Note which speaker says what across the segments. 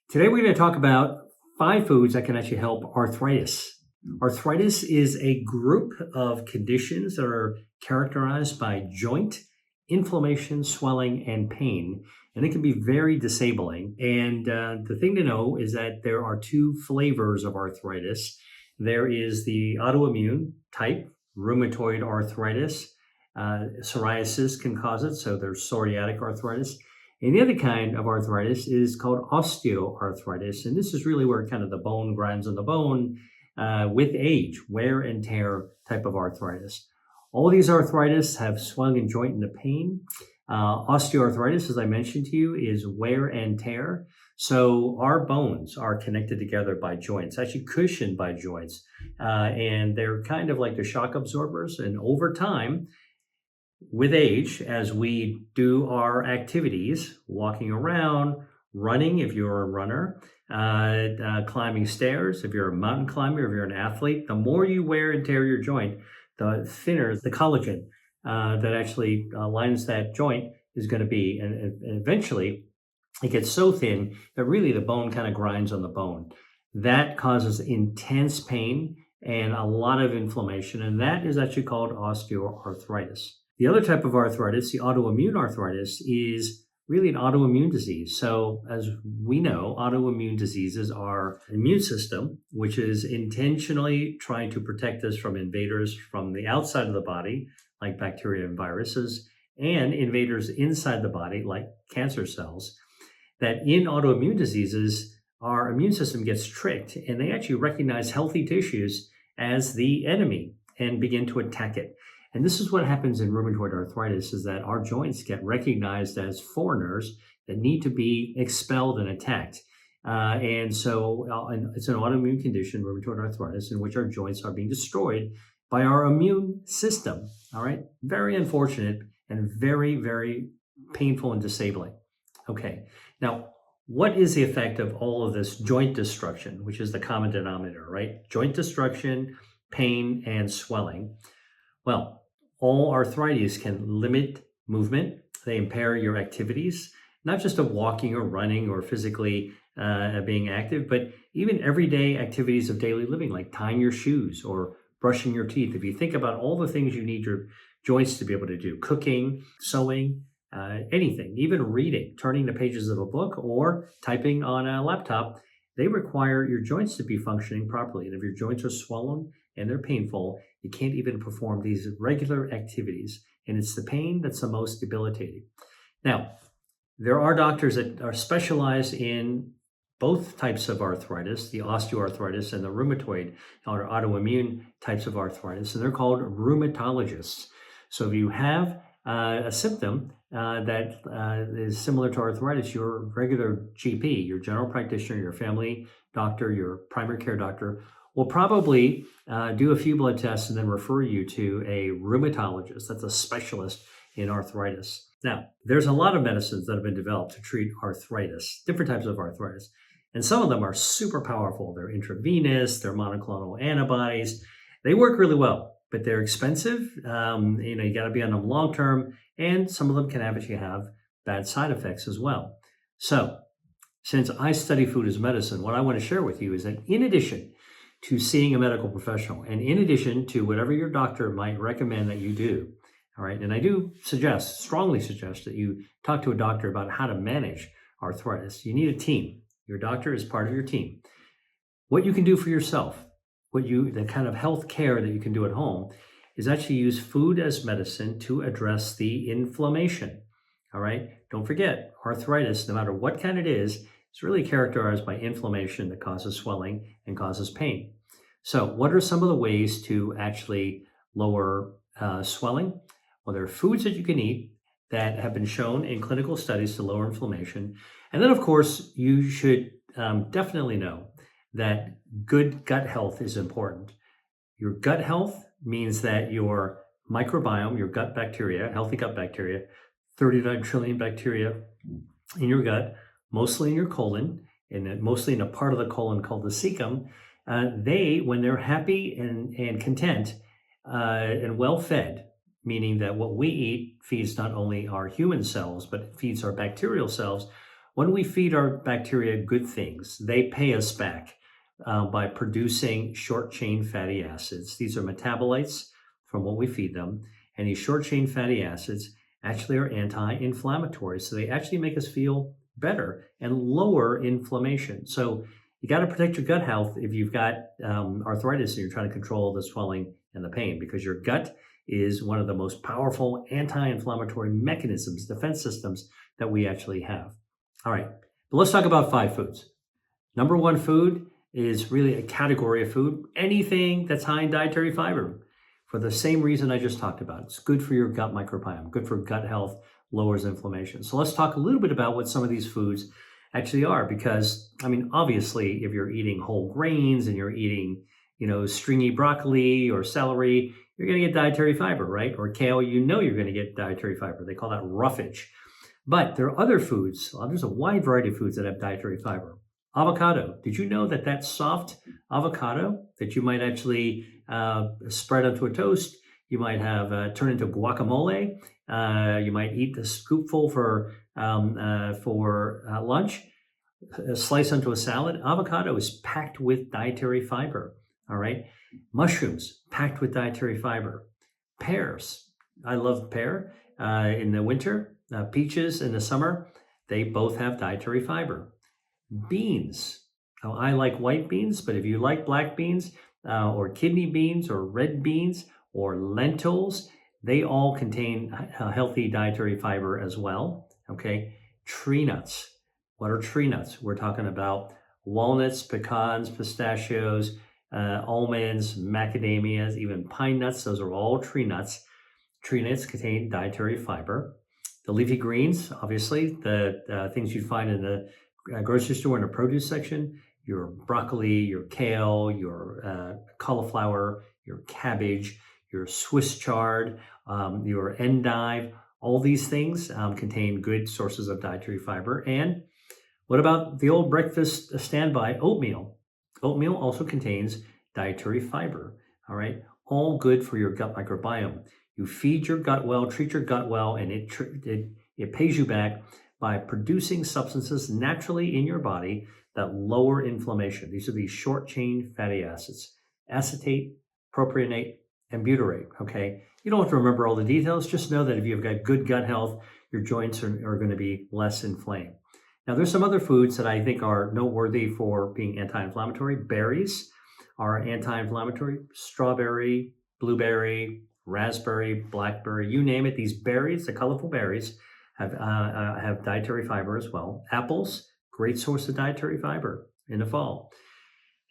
Speaker 1: Today, we're going to talk about 5 foods that can actually help arthritis. Arthritis is a group of conditions that are characterized by joint inflammation, swelling, and pain. And it can be very disabling. And the thing to know is that there are 2 flavors of arthritis. There is the autoimmune type, rheumatoid arthritis. Psoriasis can cause it, so there's psoriatic arthritis. And the other kind of arthritis is called osteoarthritis. And this is really where kind of the bone grinds on the bone with age, wear and tear type of arthritis. All these arthritis have swelling in joint and the pain. Osteoarthritis, as I mentioned to you, is wear and tear. So our bones are connected together by joints, actually cushioned by joints. And they're kind of like the shock absorbers. And over time, with age, as we do our activities, walking around, running if you're a runner, climbing stairs if you're a mountain climber, if you're an athlete, the more you wear and tear your joint, the thinner the collagen that actually lines that joint is going to be. And eventually, it gets so thin that really the bone kind of grinds on the bone. That causes intense pain and a lot of inflammation, and that is actually called osteoarthritis. The other type of arthritis, the autoimmune arthritis, is really an autoimmune disease. So as we know, autoimmune diseases are an immune system, which is intentionally trying to protect us from invaders from the outside of the body, like bacteria and viruses, and invaders inside the body, like cancer cells, that in autoimmune diseases, our immune system gets tricked and they actually recognize healthy tissues as the enemy and begin to attack it. And this is what happens in rheumatoid arthritis, is that our joints get recognized as foreigners that need to be expelled and attacked. And so it's an autoimmune condition, rheumatoid arthritis, in which our joints are being destroyed by our immune system. All right. Very unfortunate and very, very painful and disabling. Okay. Now, what is the effect of all of this joint destruction, which is the common denominator, right? Joint destruction, pain, and swelling. Well, all arthritis can limit movement. They impair your activities, not just of walking or running or physically being active, but even everyday activities of daily living, like tying your shoes or brushing your teeth. If you think about all the things you need your joints to be able to do, cooking, sewing, anything, even reading, turning the pages of a book or typing on a laptop, they require your joints to be functioning properly. And if your joints are swollen and they're painful, you can't even perform these regular activities. And it's the pain that's the most debilitating. Now, there are doctors that are specialized in both types of arthritis, the osteoarthritis and the rheumatoid or autoimmune types of arthritis, and they're called rheumatologists. So if you have a symptom that is similar to arthritis, your regular GP, your general practitioner, your family doctor, your primary care doctor will probably do a few blood tests and then refer you to a rheumatologist. That's a specialist in arthritis. Now, there's a lot of medicines that have been developed to treat arthritis, different types of arthritis. And some of them are super powerful. They're intravenous, they're monoclonal antibodies. They work really well, but they're expensive. You got to be on them long term, and some of them can actually have bad side effects as well. So, since I study food as medicine, what I want to share with you is that in addition to seeing a medical professional, and in addition to whatever your doctor might recommend that you do, all right, and I do strongly suggest that you talk to a doctor about how to manage arthritis. You need a team. Your doctor is part of your team. What you can do for yourself, the kind of health care that you can do at home, is actually use food as medicine to address the inflammation. All right. Don't forget, arthritis, no matter what kind it is really characterized by inflammation that causes swelling and causes pain. So what are some of the ways to actually lower swelling? Well, there are foods that you can eat that have been shown in clinical studies to lower inflammation. And then, of course, you should definitely know that good gut health is important. Your gut health means that your microbiome, your gut bacteria, healthy gut bacteria, 39 trillion bacteria in your gut, mostly in your colon, and mostly in a part of the colon called the cecum, they, when they're happy and content and well-fed, meaning that what we eat feeds not only our human cells, but it feeds our bacterial cells, When we feed our bacteria good things, they pay us back by producing short chain fatty acids. These are metabolites from what we feed them. And these short chain fatty acids actually are anti-inflammatory. So they actually make us feel better and lower inflammation. So you got to protect your gut health if you've got arthritis and you're trying to control the swelling and the pain, because your gut is one of the most powerful anti-inflammatory mechanisms, defense systems that we actually have. All right, but let's talk about 5 foods. Number 1 food is really a category of food, anything that's high in dietary fiber, for the same reason I just talked about. It's good for your gut microbiome, good for gut health, lowers inflammation. So let's talk a little bit about what some of these foods actually are, because I mean, obviously, if you're eating whole grains and you're eating, stringy broccoli or celery, you're going to get dietary fiber, right? Or kale, you're going to get dietary fiber. They call that roughage. But there are other foods. There's a wide variety of foods that have dietary fiber. Avocado. Did you know that soft avocado that you might actually spread onto a toast, you might have turn into guacamole, you might eat a scoopful for lunch, slice onto a salad. Avocado is packed with dietary fiber. All right. Mushrooms packed with dietary fiber. Pears. I love pear in the winter. Peaches in the summer. They both have dietary fiber. Beans. Now, I like white beans, but if you like black beans or kidney beans or red beans or lentils, they all contain healthy dietary fiber as well. Okay. Tree nuts. What are tree nuts? We're talking about walnuts, pecans, pistachios, almonds, macadamias, even pine nuts. Those are all tree nuts. Tree nuts contain dietary fiber. The leafy greens, obviously, the things you'd find in the grocery store in the produce section, your broccoli, your kale, your cauliflower, your cabbage, your Swiss chard, your endive, all these things contain good sources of dietary fiber. And what about the old breakfast standby, oatmeal? Oatmeal also contains dietary fiber, all right? All good for your gut microbiome. You feed your gut well, treat your gut well, and it pays you back by producing substances naturally in your body that lower inflammation. These are these short-chain fatty acids: acetate, propionate, and butyrate, okay? You don't have to remember all the details. Just know that if you've got good gut health, your joints are going to be less inflamed. Now, there's some other foods that I think are noteworthy for being anti-inflammatory. Berries are anti-inflammatory. Strawberry, blueberry, raspberry, blackberry, you name it. These berries, the colorful berries, have dietary fiber as well. Apples, great source of dietary fiber in the fall.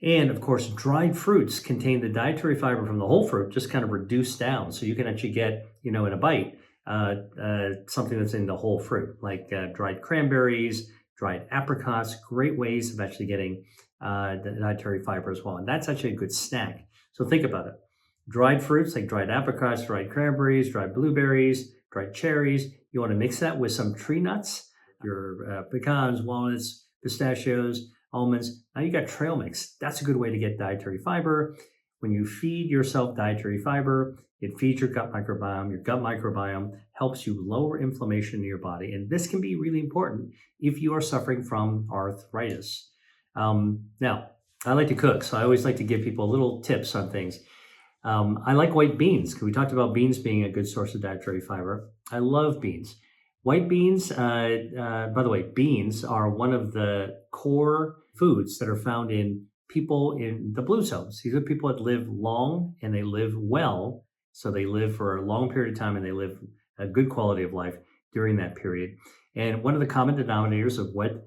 Speaker 1: And of course, dried fruits contain the dietary fiber from the whole fruit, just kind of reduced down. So you can actually get, in a bite, something that's in the whole fruit, like dried cranberries, dried apricots, great ways of actually getting the dietary fiber as well. And that's actually a good snack. So think about it. Dried fruits like dried apricots, dried cranberries, dried blueberries, dried cherries. You want to mix that with some tree nuts, your pecans, walnuts, pistachios, almonds. Now you got trail mix. That's a good way to get dietary fiber. When you feed yourself dietary fiber, it feeds your gut microbiome. Your gut microbiome helps you lower inflammation in your body. And this can be really important if you are suffering from arthritis. Now, I like to cook, so I always like to give people little tips on things. I like white beans, because we talked about beans being a good source of dietary fiber. I love beans. White beans, by the way, beans are one of the core foods that are found in people in the blue zones. These are people that live long and they live well. So they live for a long period of time and they live a good quality of life during that period. And one of the common denominators of what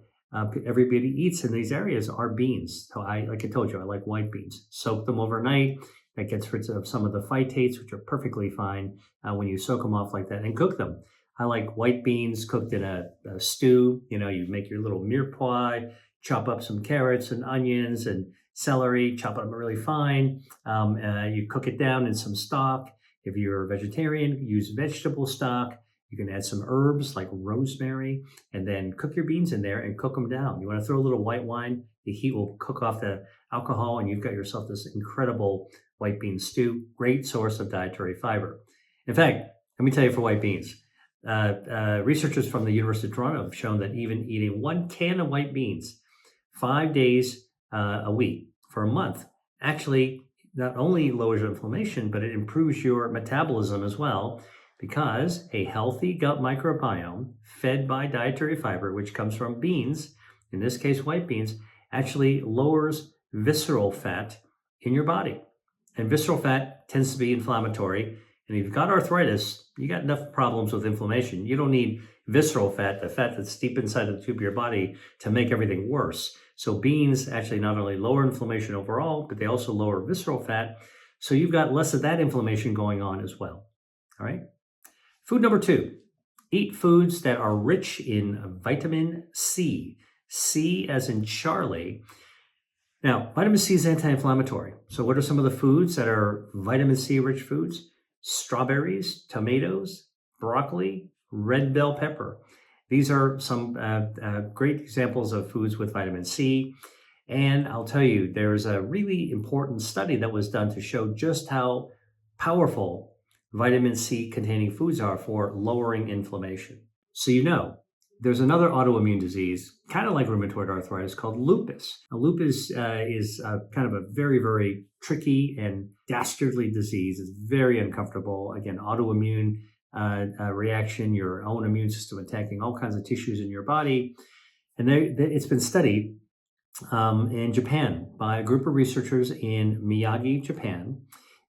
Speaker 1: everybody eats in these areas are beans. So like I told you, I like white beans. Soak them overnight. That gets rid of some of the phytates, which are perfectly fine when you soak them off like that, and cook them. I like white beans cooked in a stew. You make your little mirepoix, chop up some carrots and onions and celery, chop them really fine. You cook it down in some stock. If you're a vegetarian, use vegetable stock. You can add some herbs like rosemary, and then cook your beans in there and cook them down. You want to throw a little white wine. The heat will cook off the alcohol, and you've got yourself this incredible white bean stew. Great source of dietary fiber. In fact, let me tell you for white beans, Researchers from the University of Toronto have shown that even eating 1 can of white beans 5 days a week for a month actually not only lowers your inflammation, but it improves your metabolism as well, because a healthy gut microbiome fed by dietary fiber, which comes from beans, in this case white beans, actually lowers visceral fat in your body. And visceral fat tends to be inflammatory. And if you've got arthritis, you got enough problems with inflammation. You don't need visceral fat, the fat that's deep inside the tube of your body, to make everything worse. So beans actually not only lower inflammation overall, but they also lower visceral fat. So you've got less of that inflammation going on as well. All right. Food number 2, eat foods that are rich in vitamin C. C as in Charlie. Now, vitamin C is anti-inflammatory. So what are some of the foods that are vitamin C rich foods? Strawberries, tomatoes, broccoli, red bell pepper. These are some great examples of foods with vitamin C. And I'll tell you, there's a really important study that was done to show just how powerful vitamin C containing foods are for lowering inflammation. So there's another autoimmune disease, kind of like rheumatoid arthritis, called lupus. Now, lupus is kind of a very, very tricky and dastardly disease. It's very uncomfortable. Again, autoimmune reaction, your own immune system attacking all kinds of tissues in your body. And it's been studied in Japan by a group of researchers in Miyagi, Japan.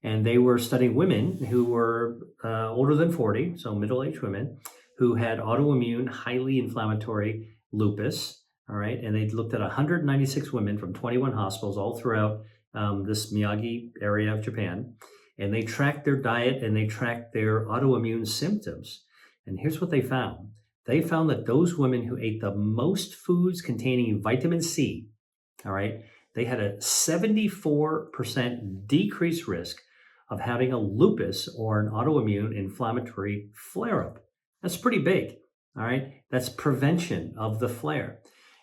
Speaker 1: And they were studying women who were older than 40, so middle-aged women, who had autoimmune, highly inflammatory lupus, all right? And they looked at 196 women from 21 hospitals all throughout this Miyagi area of Japan. And they tracked their diet and they tracked their autoimmune symptoms. And here's what they found. They found that those women who ate the most foods containing vitamin C, all right, they had a 74% decreased risk of having a lupus or an autoimmune inflammatory flare-up. That's pretty big, all right? That's prevention of the flare.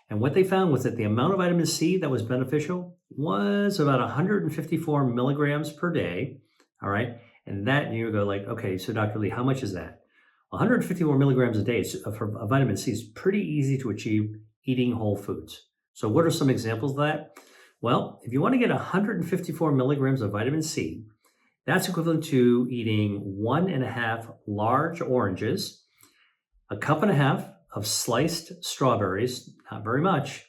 Speaker 1: And what they found was that the amount of vitamin C that was beneficial was about 154 milligrams per day, all right? And that, you go like, okay, so Dr. Lee, how much is that? 154 milligrams a day of vitamin C is pretty easy to achieve eating whole foods. So what are some examples of that? Well, if you want to get 154 milligrams of vitamin C, that's equivalent to eating 1.5 large oranges, 1.5 cups of sliced strawberries, not very much,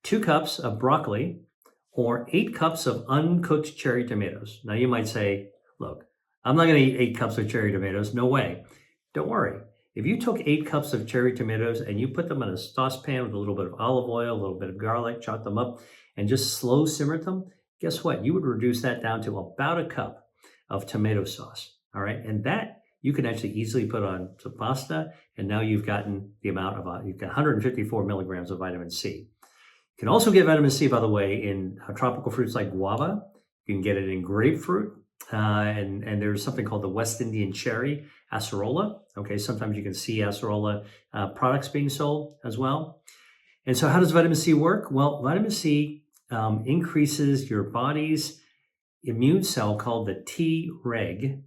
Speaker 1: 2 cups of broccoli, or 8 cups of uncooked cherry tomatoes. Now you might say, look, I'm not going to eat 8 cups of cherry tomatoes. No way. Don't worry. If you took 8 cups of cherry tomatoes and you put them in a saucepan with a little bit of olive oil, a little bit of garlic, chop them up, and just slow simmered them, guess what? You would reduce that down to about 1 cup of tomato sauce. All right. And that you can actually easily put on some pasta. And now you've gotten the amount of, you've got 154 milligrams of vitamin C. You can also get vitamin C, by the way, in tropical fruits like guava. You can get it in grapefruit. And there's something called the West Indian cherry, acerola. Okay. Sometimes you can see acerola products being sold as well. And so how does vitamin C work? Well, vitamin C increases your body's immune cell called the Treg,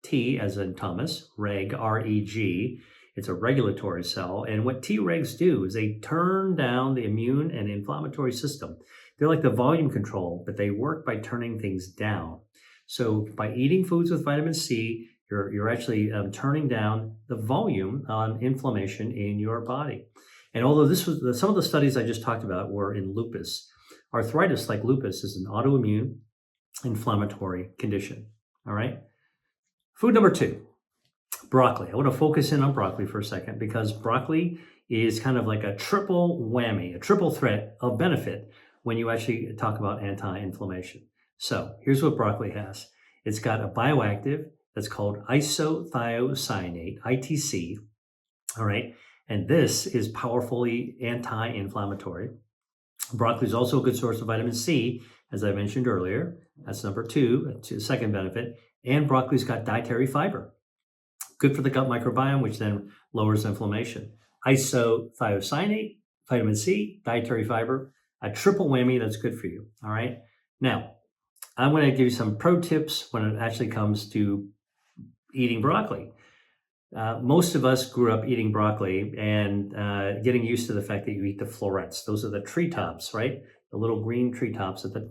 Speaker 1: T as in Thomas, reg, R-E-G. It's a regulatory cell. And what Tregs do is they turn down the immune and inflammatory system. They're like the volume control, but they work by turning things down. So by eating foods with vitamin C, you're actually turning down the volume on inflammation in your body. And although some of the studies I just talked about were in lupus, arthritis, like lupus, is an autoimmune inflammatory condition. All right. Food number 2, broccoli. I want to focus in on broccoli for a second because broccoli is kind of like a triple whammy, a triple threat of benefit when you actually talk about anti-inflammation. So here's what broccoli has. It's got a bioactive that's called isothiocyanate, ITC. All right. And this is powerfully anti-inflammatory. Broccoli is also a good source of vitamin C, as I mentioned earlier. That's number 2, second benefit. And broccoli's got dietary fiber. Good for the gut microbiome, which then lowers inflammation. Isothiocyanate, vitamin C, dietary fiber, a triple whammy that's good for you. All right. Now, I'm going to give you some pro tips when it actually comes to eating broccoli. Most of us grew up eating broccoli and getting used to the fact that you eat the florets. Those are the treetops, right? The little green treetops at the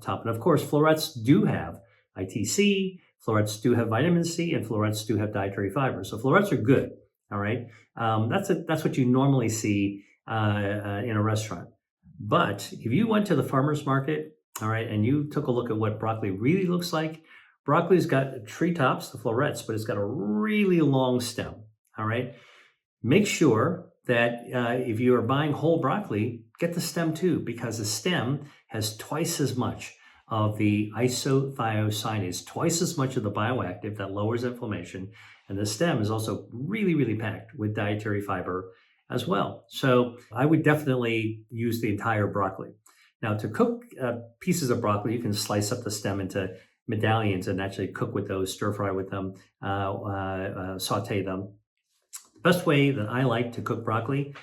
Speaker 1: top. And of course, florets do have ITC, florets do have vitamin C, and florets do have dietary fiber. So florets are good. All right, that's what you normally see in a restaurant. But if you went to the farmer's market, all right, and you took a look at what broccoli really looks like, broccoli's got treetops, the florets, but it's got a really long stem. All right, make sure that if you are buying whole broccoli, get the stem too, because the stem has twice as much of the isothiocyanase, twice as much of the bioactive that lowers inflammation. And the stem is also really, really packed with dietary fiber as well. So I would definitely use the entire broccoli. Now, to cook pieces of broccoli, you can slice up the stem into medallions and actually cook with those, stir fry with them, saute them. The best way that I like to cook broccoli,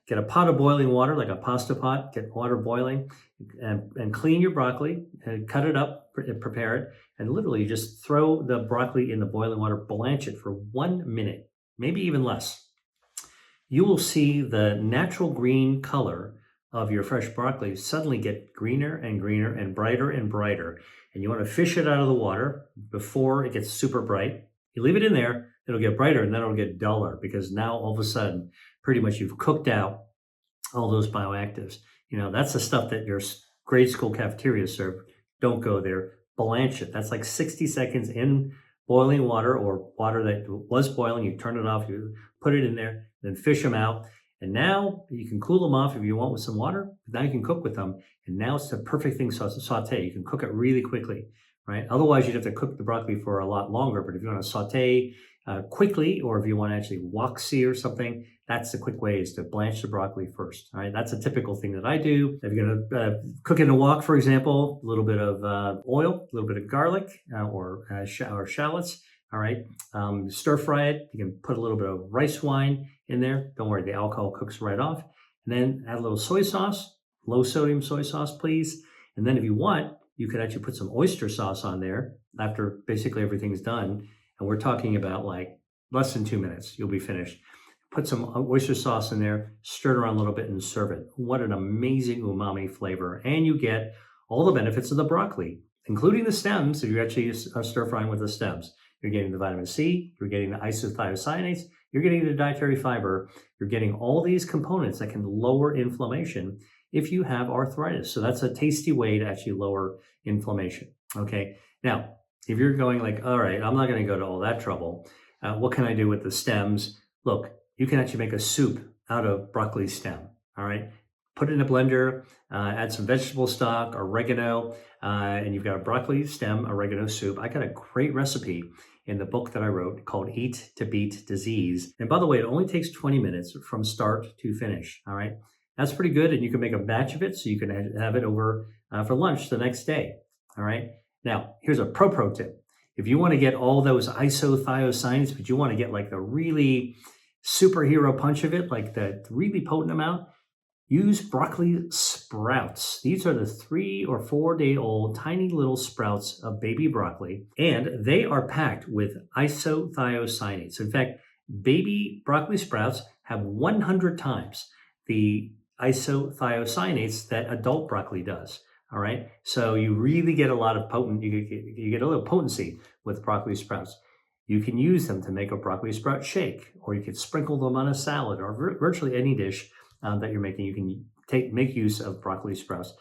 Speaker 1: get a pot of boiling water, like a pasta pot, get water boiling, and clean your broccoli, and cut it up, prepare it, and literally just throw the broccoli in the boiling water, blanch it for 1 minute, maybe even less. You will see the natural green color of your fresh broccoli suddenly get greener and greener and brighter and brighter. And you want to fish it out of the water before it gets super bright. You leave it in there, it'll get brighter, and then it'll get duller, because now all of a sudden, pretty much you've cooked out all those bioactives. You know, that's the stuff that your grade school cafeteria serve. Don't go there. Blanch it. That's like 60 seconds in boiling water, or water that was boiling. You turn it off, you put it in there, then fish them out. And now you can cool them off if you want with some water. Now you can cook with them. And now it's the perfect thing to saute. You can cook it really quickly, right? Otherwise, you'd have to cook the broccoli for a lot longer. But if you want to saute quickly, or if you want to actually wok sear something, that's the quick way, is to blanch the broccoli first. All right, that's a typical thing that I do. If you're going to cook in a wok, for example, a little bit of oil, a little bit of garlic, or shallots. All right, stir fry it. You can put a little bit of rice wine in there. Don't worry, the alcohol cooks right off. And then add a little soy sauce, low sodium soy sauce, please. And then if you want, you could actually put some oyster sauce on there after basically everything's done. And we're talking about like less than 2 minutes, you'll be finished. Put some oyster sauce in there, stir it around a little bit, and serve it. What an amazing umami flavor. And you get all the benefits of the broccoli, including the stems, if you actually are stir frying with the stems. You're getting the vitamin C, you're getting the isothiocyanates, you're getting the dietary fiber, you're getting all these components that can lower inflammation if you have arthritis. So that's a tasty way to actually lower inflammation. Okay. Now, if you're going like, all right, I'm not going to go to all that trouble. What can I do with the stems? Look, you can actually make a soup out of broccoli stem. All right. Put it in a blender, add some vegetable stock, oregano, and you've got a broccoli stem oregano soup. I got a great recipe in the book that I wrote called Eat to Beat Disease. And by the way, it only takes 20 minutes from start to finish. All right. That's pretty good. And you can make a batch of it so you can have it over for lunch the next day. All right. Now, here's a pro tip. If you want to get all those isothiocyanates, but you want to get like the really superhero punch of it, like the really potent amount, use broccoli sprouts. These are the 3 or 4 day old tiny little sprouts of baby broccoli, and they are packed with isothiocyanates. In fact, baby broccoli sprouts have 100 times the isothiocyanates that adult broccoli does. All right, so you really get a lot of you get a little potency with broccoli sprouts. You can use them to make a broccoli sprout shake, or you could sprinkle them on a salad, or virtually any dish that you're making. You can make use of broccoli sprouts.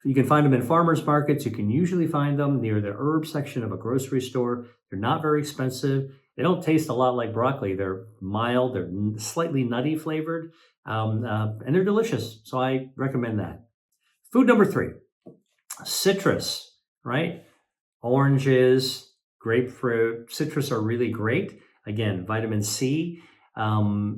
Speaker 1: You can find them in farmers markets. You can usually find them near the herb section of a grocery store. They're not very expensive. They don't taste a lot like broccoli. They're mild. They're slightly nutty flavored, and they're delicious. So I recommend that. Food number 3, citrus, right? Oranges, grapefruit, citrus are really great. Again, vitamin C. Oranges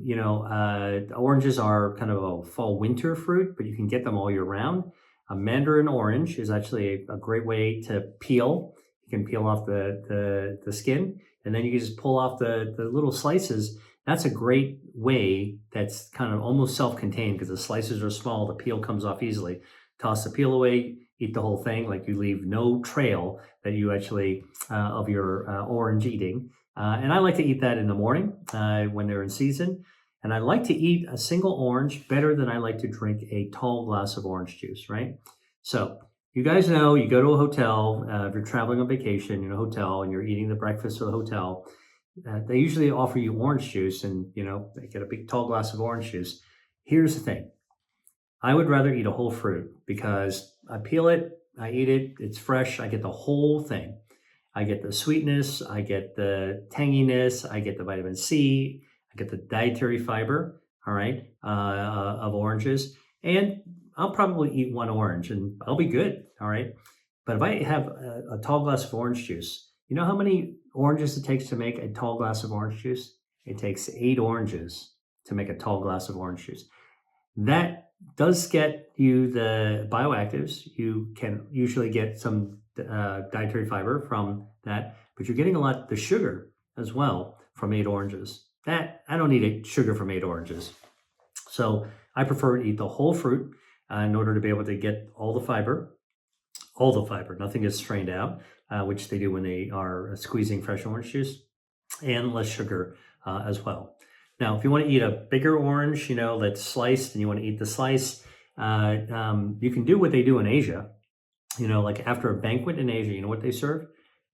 Speaker 1: are kind of a fall winter fruit, but you can get them all year round. A mandarin orange is actually a great way to peel. You can peel off the skin, and then you can just pull off the little slices. That's a great way that's kind of almost self-contained, because the slices are small, the peel comes off easily. Toss the peel away, eat the whole thing, like you leave no trail that you actually of your orange eating. And I like to eat that in the morning when they're in season. And I like to eat a single orange better than I like to drink a tall glass of orange juice, right? So you guys know you go to a hotel, if you're traveling on vacation in a hotel and you're eating the breakfast of the hotel, they usually offer you orange juice and, they get a big tall glass of orange juice. Here's the thing. I would rather eat a whole fruit because I peel it, I eat it, it's fresh, I get the whole thing. I get the sweetness, I get the tanginess, I get the vitamin C, I get the dietary fiber, all right, of oranges. And I'll probably eat one orange and I'll be good, all right? But if I have a tall glass of orange juice, you know how many oranges it takes to make a tall glass of orange juice? It takes 8 oranges to make a tall glass of orange juice. That does get you the bioactives. You can usually get some dietary fiber from that, but you're getting a lot the sugar as well from 8 oranges. That I don't need sugar from 8 oranges, so I prefer to eat the whole fruit in order to be able to get all the fiber. Nothing gets strained out, which they do when they are squeezing fresh orange juice, and less sugar as well. Now, if you want to eat a bigger orange, that's sliced, and you want to eat the slice, you can do what they do in Asia. Like after a banquet in Asia, you know what they serve?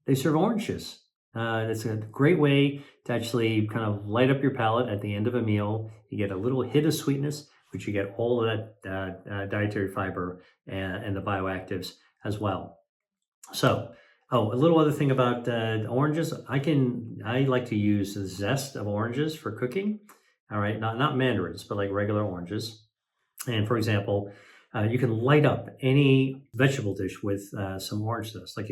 Speaker 1: They serve oranges. It's a great way to actually kind of light up your palate at the end of a meal. You get a little hit of sweetness, but you get all of that dietary fiber and the bioactives as well. So, a little other thing about oranges. I like to use the zest of oranges for cooking. All right, not mandarins, but like regular oranges. And for example, you can light up any vegetable dish with some orange zest. Like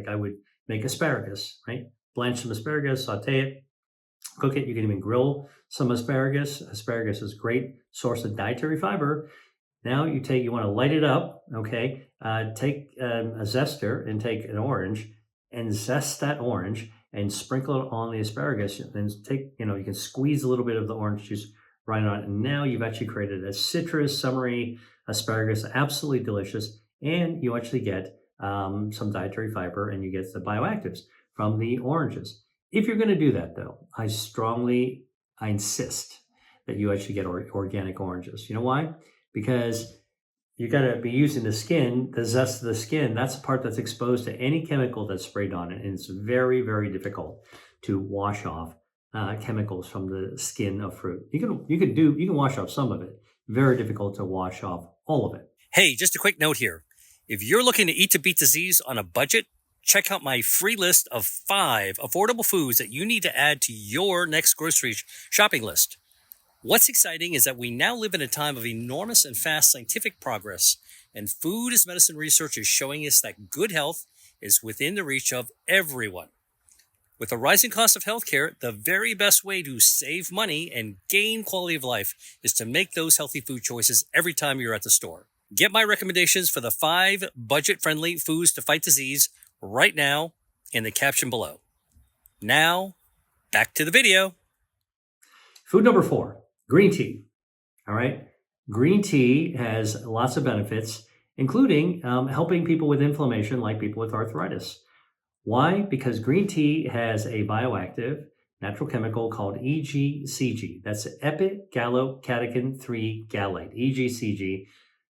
Speaker 1: I would make asparagus, right? Blanch some asparagus, saute it, cook it. You can even grill some asparagus. Asparagus is a great source of dietary fiber. Now you want to light it up, okay? Take a zester and take an orange and zest that orange and sprinkle it on the asparagus. And you can squeeze a little bit of the orange juice right on it. And now you've actually created a citrus, summery asparagus, absolutely delicious. And you actually get some dietary fiber and you get the bioactives from the oranges. If you're going to do that though, I insist that you actually get organic oranges. You know why? Because you got to be using the zest of the skin. That's the part that's exposed to any chemical that's sprayed on it. And it's very, very difficult to wash off chemicals from the skin of fruit. You can wash off some of it. Very difficult to wash off all of it.
Speaker 2: Hey, just a quick note here. If you're looking to eat to beat disease on a budget, check out my free list of 5 affordable foods that you need to add to your next grocery shopping list. What's exciting is that we now live in a time of enormous and fast scientific progress, and food as medicine research is showing us that good health is within the reach of everyone. With the rising cost of healthcare, the very best way to save money and gain quality of life is to make those healthy food choices every time you're at the store. Get my recommendations for the 5 budget-friendly foods to fight disease right now in the caption below. Now, back to the video.
Speaker 1: Food number 4. Green tea, all right? Green tea has lots of benefits, including helping people with inflammation like people with arthritis. Why? Because green tea has a bioactive natural chemical called EGCG. That's epigallocatechin 3 gallate, EGCG.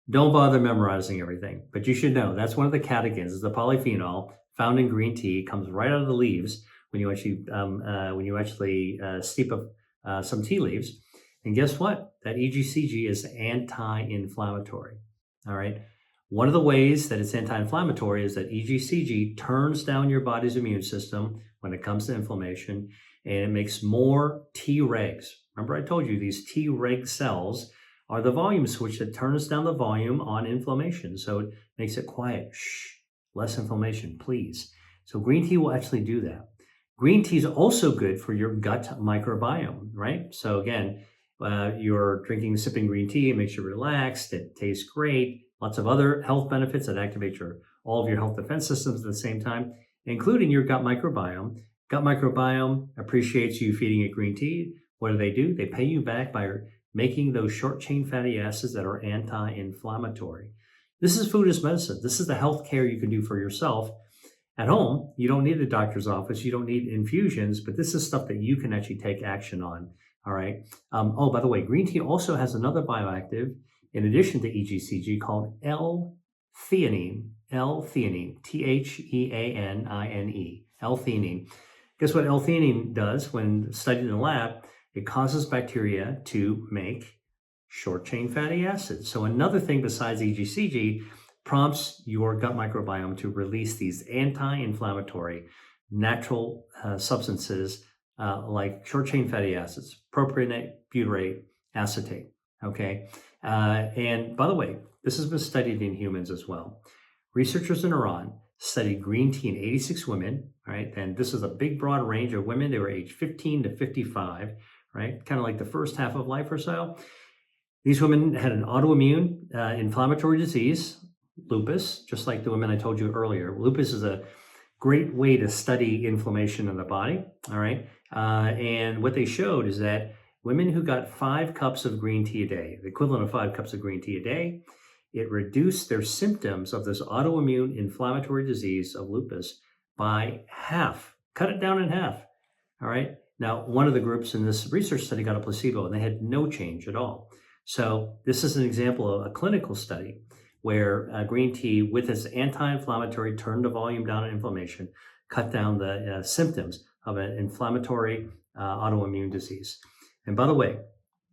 Speaker 1: Don't bother memorizing everything, but you should know that's one of the catechins. It's the polyphenol found in green tea. It comes right out of the leaves when you actually steep up some tea leaves. And guess what? That EGCG is anti-inflammatory. All right. One of the ways that it's anti-inflammatory is that EGCG turns down your body's immune system when it comes to inflammation, and it makes more Tregs. Remember I told you these Treg cells are the volume switch that turns down the volume on inflammation. So it makes it quiet. Shh, less inflammation, please. So green tea will actually do that. Green tea is also good for your gut microbiome, right? So again, you're sipping green tea, it makes you relaxed, it tastes great, lots of other health benefits that activate all of your health defense systems at the same time, including your gut microbiome. Gut microbiome appreciates you feeding it green tea. What do? They pay you back by making those short chain fatty acids that are anti-inflammatory. This is food as medicine. This is the health care you can do for yourself. At home, you don't need a doctor's office, you don't need infusions, but this is stuff that you can actually take action on. All right. Oh, by the way, green tea also has another bioactive in addition to EGCG called L-theanine. L-theanine, Theanine, L-theanine. Guess what L-theanine does when studied in the lab? It causes bacteria to make short-chain fatty acids. So another thing besides EGCG prompts your gut microbiome to release these anti-inflammatory natural substances like short-chain fatty acids, propionate, butyrate, acetate. Okay, and by the way, this has been studied in humans as well. Researchers in Iran studied green tea in 86 women, right? And this is a big, broad range of women. They were aged 15 to 55, right? Kind of like the first half of life or so. These women had an autoimmune inflammatory disease, lupus, just like the women I told you earlier. Lupus is a great way to study inflammation in the body, all right? And what they showed is that women who got 5 cups of green tea a day, the equivalent of 5 cups of green tea a day, it reduced their symptoms of this autoimmune inflammatory disease of lupus by half, cut it down in half, all right? Now, one of the groups in this research study got a placebo and they had no change at all. So this is an example of a clinical study where green tea with its anti-inflammatory turned the volume down in inflammation, cut down the symptoms of an inflammatory autoimmune disease. And by the way,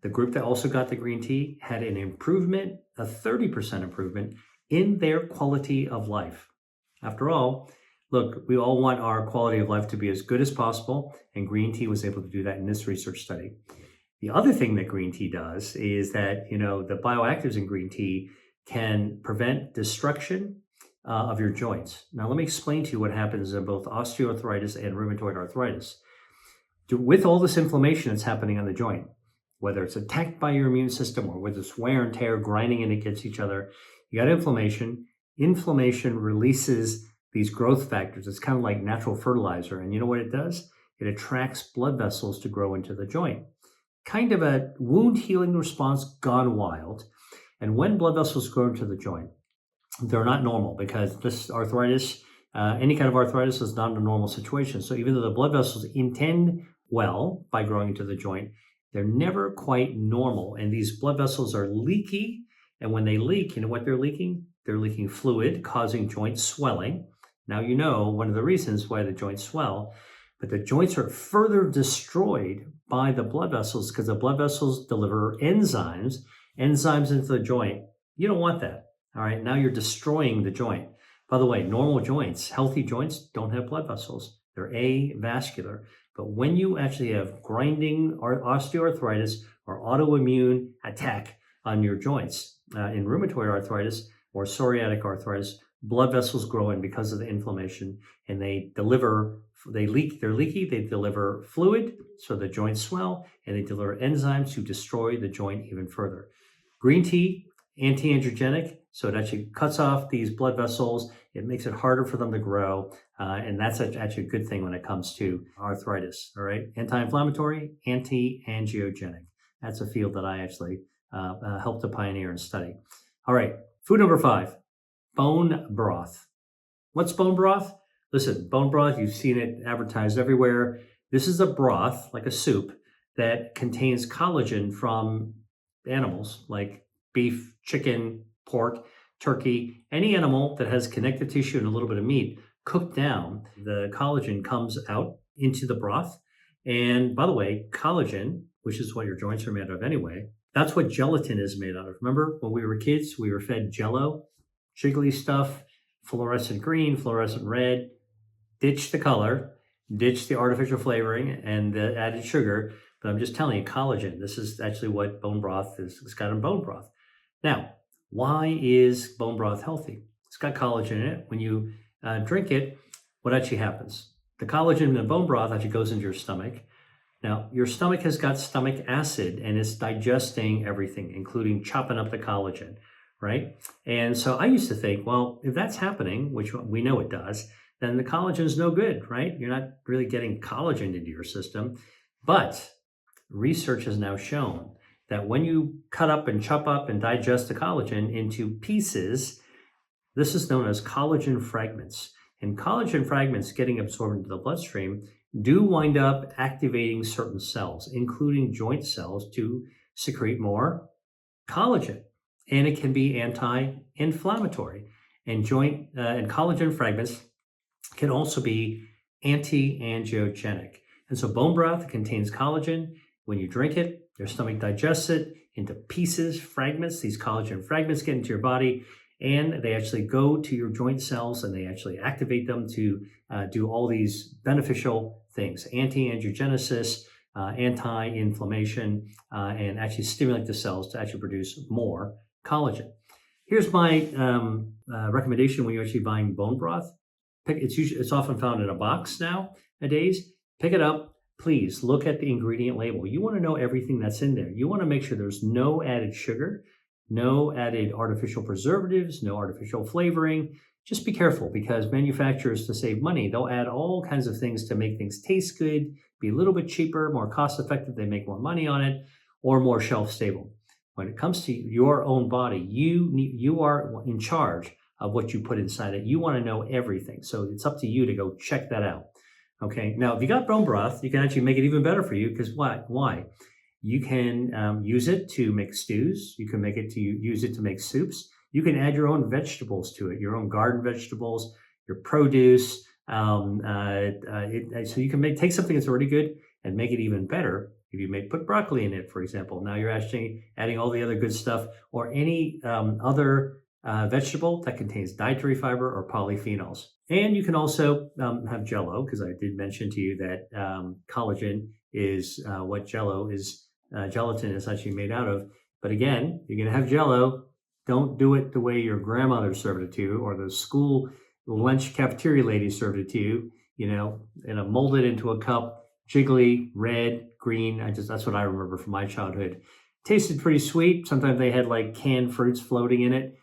Speaker 1: the group that also got the green tea had an improvement, a 30% improvement in their quality of life. After all, look, we all want our quality of life to be as good as possible, and green tea was able to do that in this research study. The other thing that green tea does is that, the bioactives in green tea can prevent destruction of your joints. Now, let me explain to you what happens in both osteoarthritis and rheumatoid arthritis. With all this inflammation that's happening on the joint, whether it's attacked by your immune system or with this wear and tear grinding it against each other, you got inflammation. Inflammation releases these growth factors. It's kind of like natural fertilizer. And you know what it does? It attracts blood vessels to grow into the joint. Kind of a wound healing response gone wild. And when blood vessels grow into the joint, they're not normal because this arthritis, any kind of arthritis is not a normal situation. So even though the blood vessels intend well by growing into the joint, they're never quite normal. And these blood vessels are leaky. And when they leak, you know what they're leaking? They're leaking fluid, causing joint swelling. Now, one of the reasons why the joints swell, but the joints are further destroyed by the blood vessels because the blood vessels deliver enzymes into the joint. You don't want that. All right. Now you're destroying the joint. By the way, normal joints, healthy joints don't have blood vessels. They're avascular. But when you actually have grinding or osteoarthritis or autoimmune attack on your joints, in rheumatoid arthritis or psoriatic arthritis, blood vessels grow in because of the inflammation and they're leaky, they deliver fluid, so the joints swell, and they deliver enzymes to destroy the joint even further. Green tea, anti-angiogenic, so it actually cuts off these blood vessels. It makes it harder for them to grow, and that's actually a good thing when it comes to arthritis, all right? Anti-inflammatory, anti-angiogenic. That's a field that I actually helped to pioneer and study. All right, food number 5, bone broth. What's bone broth? Listen, bone broth, you've seen it advertised everywhere. This is a broth, like a soup, that contains collagen from animals like beef, chicken, pork, turkey, any animal that has connective tissue and a little bit of meat cooked down. The collagen comes out into the broth. And by the way, collagen, which is what your joints are made of anyway, that's what gelatin is made out of. Remember when we were kids, we were fed Jell-O, jiggly stuff, fluorescent green, fluorescent red. Ditch the color, ditch the artificial flavoring and the added sugar. But I'm just telling you, collagen, this is actually what bone broth is. It's got in bone broth. Now, why is bone broth healthy? It's got collagen in it. When you drink it, what actually happens? The collagen in the bone broth actually goes into your stomach. Now, your stomach has got stomach acid and it's digesting everything, including chopping up the collagen, right? And so I used to think, well, if that's happening, which we know it does, then the collagen is no good, right? You're not really getting collagen into your system. But research has now shown that when you cut up and chop up and digest the collagen into pieces, this is known as collagen fragments. And collagen fragments getting absorbed into the bloodstream do wind up activating certain cells, including joint cells, to secrete more collagen. And it can be anti-inflammatory. And and collagen fragments can also be anti-angiogenic. And so bone broth contains collagen. When you drink it, your stomach digests it into pieces, fragments. These collagen fragments get into your body, and they actually go to your joint cells, and they actually activate them to do all these beneficial things: anti-angiogenesis, anti-inflammation, and actually stimulate the cells to actually produce more collagen. Here's my recommendation when you're actually buying bone broth. It's often found in a box nowadays. Pick it up. Please look at the ingredient label. You want to know everything that's in there. You want to make sure there's no added sugar, no added artificial preservatives, no artificial flavoring. Just be careful, because manufacturers, to save money, they'll add all kinds of things to make things taste good, be a little bit cheaper, more cost effective. They make more money on it, or more shelf stable. When it comes to your own body, you are in charge of what you put inside it. You want to know everything. So it's up to you to go check that out. Okay. Now, if you got bone broth, you can actually make it even better for you, because why? You can use it to make stews. You can use it to make soups. You can add your own vegetables to it, your own garden vegetables, your produce. So you can take something that's already good and make it even better. If you may put broccoli in it, for example, now you're actually adding all the other good stuff, or any other vegetable that contains dietary fiber or polyphenols. And you can also have Jell-O, because I did mention to you that collagen is what gelatin is actually made out of. But again, you're going to have Jell-O. Don't do it the way your grandmother served it to you, or the school lunch cafeteria lady served it to you. Molded into a cup, jiggly, red, green. That's what I remember from my childhood. Tasted pretty sweet. Sometimes they had like canned fruits floating in it.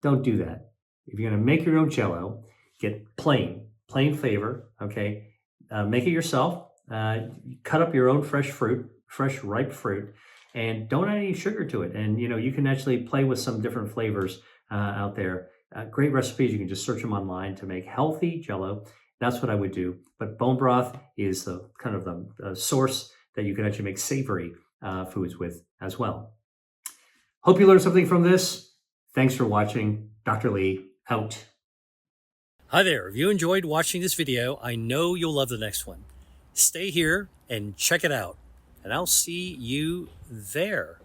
Speaker 1: Don't do that. If you're going to make your own Jell-O, get plain flavor. Okay, make it yourself. Cut up your own fresh ripe fruit, and don't add any sugar to it. And you can actually play with some different flavors out there. Great recipes. You can just search them online to make healthy Jell-O. That's what I would do. But bone broth is the kind of the source that you can actually make savory foods with as well. Hope you learned something from this. Thanks for watching. Dr. Lee, out.
Speaker 2: Hi there. If you enjoyed watching this video, I know you'll love the next one. Stay here and check it out, and I'll see you there.